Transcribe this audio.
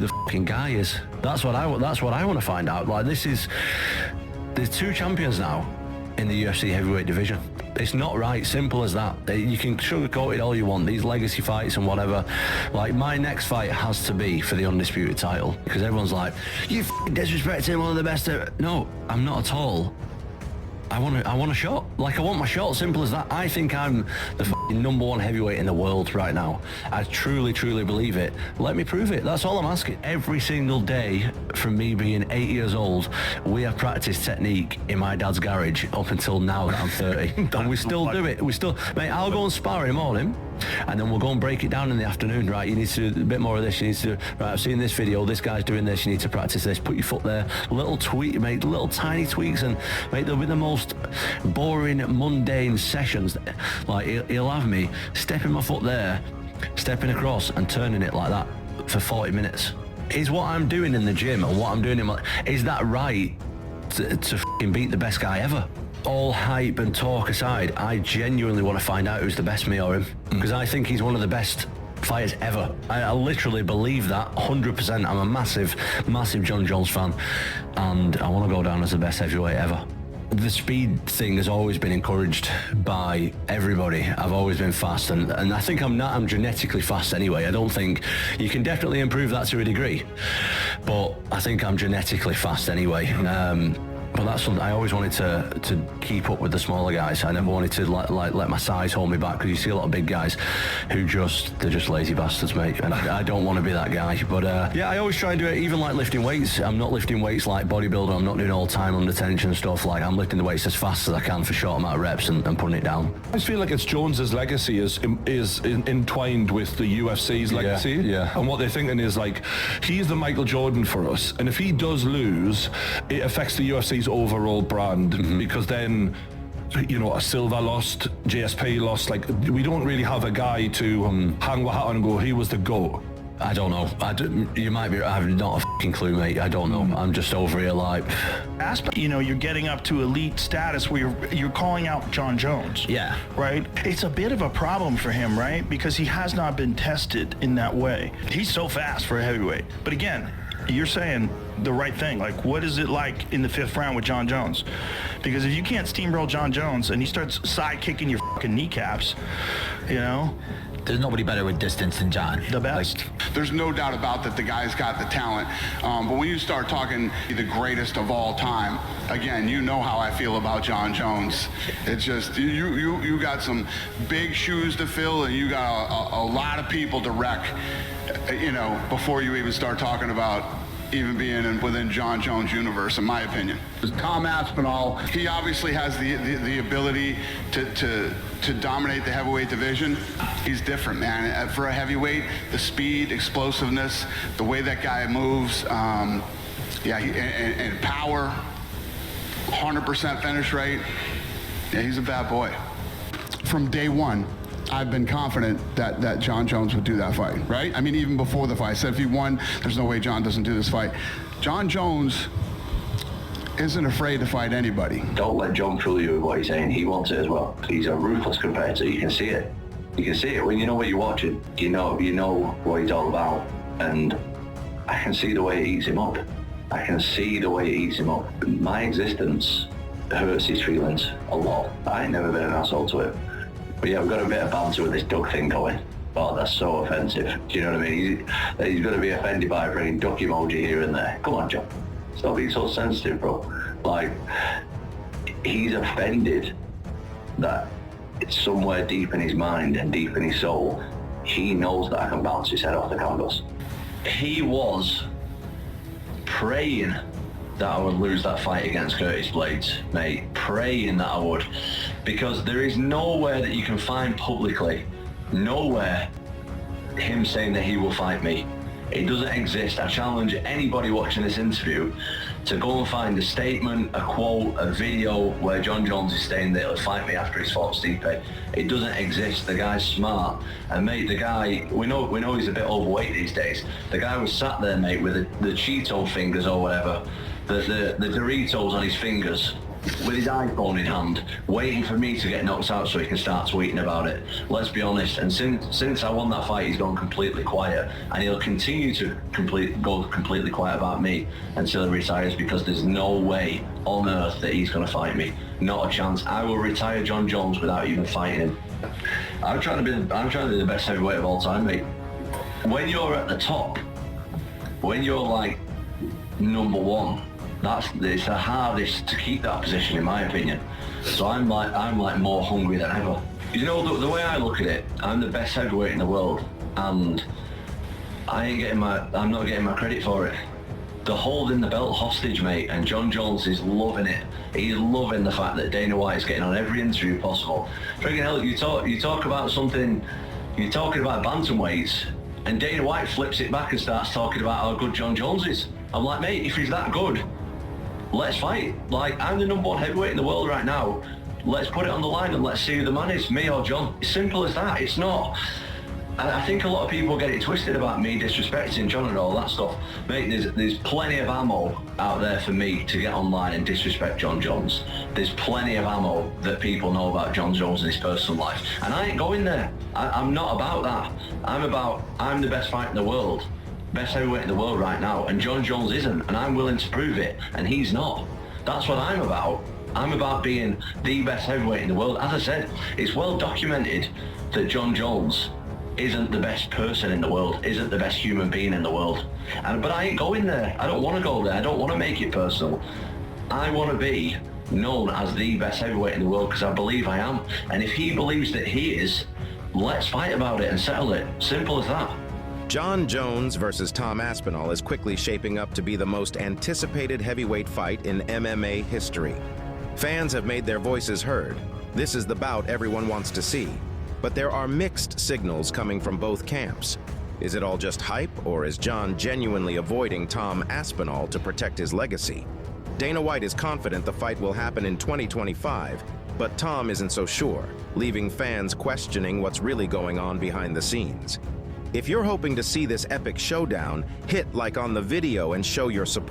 the fucking guy is. That's what I want to find out. Like, there's 2 champions now in the UFC heavyweight division. It's not right, simple as that. You can sugarcoat it all you want, these legacy fights and whatever. Like, my next fight has to be for the undisputed title, because everyone's like, you f***ing disrespecting one of the best ever. No, I'm not at all. I want a shot. Like, I want my shot, simple as that. I think I'm the fucking #1 heavyweight in the world right now. I truly, truly believe it. Let me prove it. That's all I'm asking. Every single day from me being 8 years old, we have practiced technique in my dad's garage up until now that I'm 30. And we still do it. Mate, I'll go and spar in the morning, and then we'll go and break it down in the afternoon. Right, you need to do a bit more of this. You need to, right, I've seen this video, this guy's doing this, you need to practice this. Put your foot there. Little tweak, mate, little tiny tweaks, and mate, they'll be the most boring, mundane sessions. Like, he'll have me stepping my foot there, stepping across and turning it like that for 40 minutes. Is what I'm doing in the gym and what I'm doing in my... Is that right to f***ing beat the best guy ever? All hype and talk aside, I genuinely want to find out who's the best, me or him. Because I think he's one of the best fighters ever. I literally believe that 100%. I'm a massive, massive Jon Jones fan, and I want to go down as the best heavyweight ever. The speed thing has always been encouraged by everybody. I've always been fast, and I think I'm genetically fast anyway. I don't think you can definitely improve that to a degree, but I think I'm genetically fast anyway. But that's something I always wanted to keep up with the smaller guys. I never wanted to let my size hold me back, because you see a lot of big guys who they're just lazy bastards, mate. And I don't want to be that guy. But yeah, I always try and do it, even like lifting weights. I'm not lifting weights like bodybuilder. I'm not doing all time under tension stuff. Like, I'm lifting the weights as fast as I can for short amount of reps and putting it down. I just feel like it's Jones's legacy is entwined with the UFC's legacy. Yeah. And what they're thinking is, like, he's the Michael Jordan for us. And if he does lose, it affects the UFC's overall brand, because then, you know, a Silva lost, GSP lost. Like, we don't really have a guy to hang my hat on and go, he was the GOAT. I don't know. You might be. I have not a fucking clue, mate. I don't know. I'm just over here like... You know, you're getting up to elite status where you're calling out Jon Jones. Yeah. Right? It's a bit of a problem for him, right? Because he has not been tested in that way. He's so fast for a heavyweight. But again, you're saying the right thing. Like, what is it like in the 5th round with Jon Jones? Because if you can't steamroll Jon Jones and he starts side kicking your fucking kneecaps, you know... There's nobody better with distance than Jon. The best. Like, there's no doubt about that the guy's got the talent. But when you start talking the greatest of all time, again, you know how I feel about Jon Jones. It's just, you got some big shoes to fill, and you got a lot of people to wreck, you know, before you even start talking about even being within Jon Jones' universe, in my opinion. Tom Aspinall, he obviously has the ability to dominate the heavyweight division. He's different, man. For a heavyweight, the speed, explosiveness, the way that guy moves, and power, 100% finish rate. Yeah, he's a bad boy. From day one, I've been confident that Jon Jones would do that fight, right? I mean, even before the fight, I said if he won, there's no way Jon doesn't do this fight. Jon Jones isn't afraid to fight anybody. Don't let Jon fool you with what he's saying. He wants it as well. He's a ruthless competitor. You can see it. You can see it when you know what you're watching. You know what he's all about. And I can see the way it eats him up. I can see the way it eats him up. My existence hurts his feelings a lot. I ain't never been an asshole to him. But yeah, we've got a bit of banter with this duck thing going. Oh, that's so offensive. Do you know what I mean? He's going to be offended by a freaking duck emoji here and there. Come on, Jon. Stop being so sensitive, bro. Like, he's offended that it's somewhere deep in his mind and deep in his soul, he knows that I can bounce his head off the canvas. He was praying that I would lose that fight against Curtis Blades, mate. Praying that I would. Because there is nowhere that you can find publicly, nowhere, him saying that he will fight me. It doesn't exist. I challenge anybody watching this interview to go and find a statement, a quote, a video where Jon Jones is saying that he'll fight me after he's fought Stipe. It doesn't exist. The guy's smart. And mate, the guy, we know he's a bit overweight these days. The guy was sat there, mate, with the Cheeto fingers or whatever, the Doritos on his fingers, with his iPhone in hand, waiting for me to get knocked out so he can start tweeting about it. Let's be honest, and since I won that fight, he's gone completely quiet, and he'll continue to go completely quiet about me until he retires, because there's no way on earth that he's going to fight me. Not a chance. I will retire Jon Jones without even fighting him. I'm trying to be the best heavyweight of all time, mate. When you're at the top, when you're like number one, it's the hardest to keep that position, in my opinion. So I'm like more hungry than ever. You know, the way I look at it, I'm the best heavyweight in the world, and I'm not getting my credit for it. They're holding the belt hostage, mate, and Jon Jones is loving it. He's loving the fact that Dana White is getting on every interview possible. Friggin' hell, you talk about something, you're talking about bantamweights, and Dana White flips it back and starts talking about how good Jon Jones is. I'm like, mate, if he's that good, let's fight. Like, I'm the number one heavyweight in the world right now. Let's put it on the line and let's see who the man is, me or Jon. It's simple as that. It's not. I think a lot of people get it twisted about me disrespecting Jon and all that stuff. Mate, there's plenty of ammo out there for me to get online and disrespect Jon Jones. There's plenty of ammo that people know about Jon Jones and his personal life. And I ain't going there. I'm not about that. I'm the best fighter in the world. Best heavyweight in the world right now, and Jon Jones isn't, and I'm willing to prove it, and he's not. That's what I'm about. I'm about being the best heavyweight in the world. As I said, it's well documented that Jon Jones isn't the best person in the world, isn't the best human being in the world. But I ain't going there. I don't want to go there. I don't want to make it personal. I want to be known as the best heavyweight in the world because I believe I am. And if he believes that he is, let's fight about it and settle it. Simple as that. Jon Jones versus Tom Aspinall is quickly shaping up to be the most anticipated heavyweight fight in MMA history. Fans have made their voices heard. This is the bout everyone wants to see. But there are mixed signals coming from both camps. Is it all just hype, or is Jon genuinely avoiding Tom Aspinall to protect his legacy? Dana White is confident the fight will happen in 2025, but Tom isn't so sure, leaving fans questioning what's really going on behind the scenes. If you're hoping to see this epic showdown, hit like on the video and show your support.